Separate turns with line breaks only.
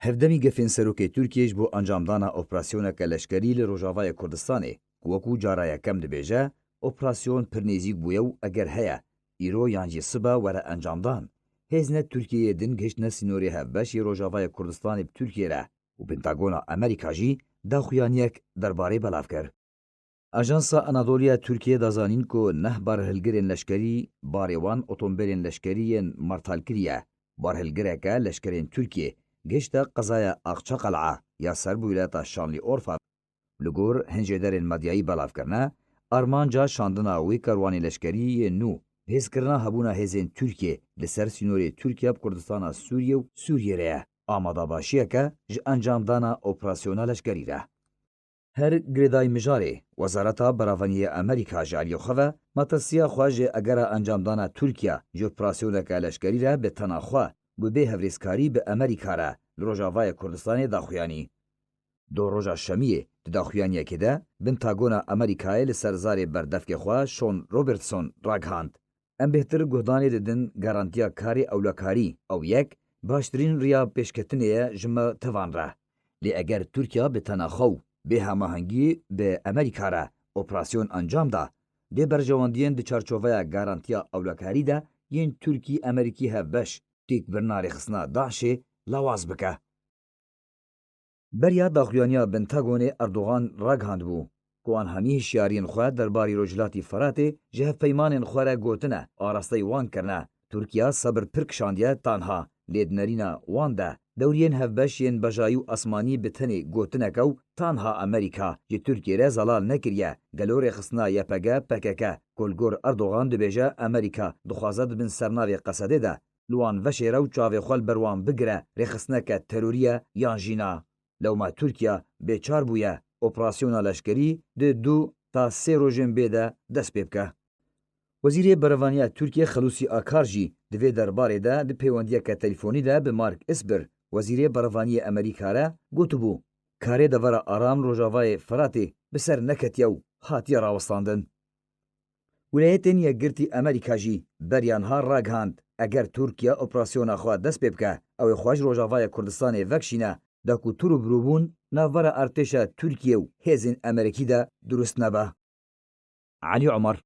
هەفدەمی گەفێن سەرۆکەی تورکیەش بۆ ئەنجامدانا ئۆپراسیۆنێکە لەشکەری لە ڕۆژاوای کوردستانê وەکو جارایەکەم دەبێژە ئۆپراسیۆن پرنێزیک بووە و ئەگەر هەیە ئیرۆ یانجی سبە وەرە ئەنجامدان هێزنە تورکیەیە دن گەشتنە سینۆری هەفبەشی ڕۆژاوای کوردستانی تورکیێرە و پنتاگۆنا ئەمریکاژی داخوایانیەک دەربارەی بەلاف کرد. ئاژانسا ئەنادۆلیا تورکیە دەزانین کۆ نەح بارهەلگرên لەشکەری بارێوان ئۆتۆمبیلên لەشکەریên مەرتالکریە بارهەلگرێکە لەشکرên تورکیە گەشتە قەزایە ئاقچە قەلعە یا سەر بە ویلایەتە شانلی ئۆرفا li gor hinjêderên medyayî belavkirine armanca şandina wî kerwanê leşkeriyê nû hêzkirina hebûna hêzên Tirkiye li ser sînorê Tirkiye Kurdistana Sûriye û Sûriyê re ye amadabaşiyeke ji encamdana operasyona leşkerî re. Her girêdayî mijarê Wezareta Beravaniyê Amerîka ji aliyê xwe ve matirsiya xwe jê egera encamdana Tirkiye ji operasyoneke leşkerî re bi tena xwe bi bê hevrêzkarî bi Amerîka re li Rojavayê Kurdistanê daxuyanî. Do roja şemiyê di daxuyaniyekê de Pentagona Amerîkayê li ser zarê berdevkê xwe Sean Robertson ragihand. Em bêhtir guhdanê didin garantiya karê ewlekarî ew yek baştirîn riya pêşketinê ye ji me tevan re. Lê eger Tirkiye bi tena xwe û bê hemahengî bi Amerîka re operasyon encam da dê berjewendiyên di çarçoveya garantiya ewlekarî de yên Tirkî Amerîkî hevbeş têk birina rêxistina Daişê lawaz bike. Beriya daxuyaniya Pentagonê Erdogan ragihand bû ku an hemî hişyariyên xwe derbarî Rojhilatî Firatê ji hevpeymanên xwe re gotine arasteyî wan kirine. Tirkiye sebir pir kişandiye tanha lê di nêrîna wan de dewriyên hevbeş yên bejayî û esmanî bi tenê gotineke û tanha Amerîka ji Tirkiye re zelal nekiriye. Gelo rêxistina YPG PKK Kulgor Erdogan dibêje Amerîka dixwaze dibin sernavê Qesedê de li wan veşê re û çavê xwe li ber wan bigire rêxistineke terorî ye yan jîna. Lewma Tirkiye bêçar bûye operasyona leşkerî di 2 ta 3 rojên bê de dest pê bike. Wezîrê Berevaniya Tirkiye Xelûsî Akar jî di vê derbarê de di peywendiyeke telefûnî de bi Mark Esper Wezîrê Berevaniyê Amerîka re gotibû karê devera aram Rojavayê Firatê bi ser neketiye û hatiye rawestandin. Wilayetên Yekgirtî Amerîka jî beriyan ha ragihand eger Tirkiye operasyona xwe dest pê bike ew ê xwe ji Rojavayê Kurdistanê vekişîne da ku tur û birûbûn navbera artêşa Tirkiye û hêzên Amerîkî de durust nebe. Alî Umar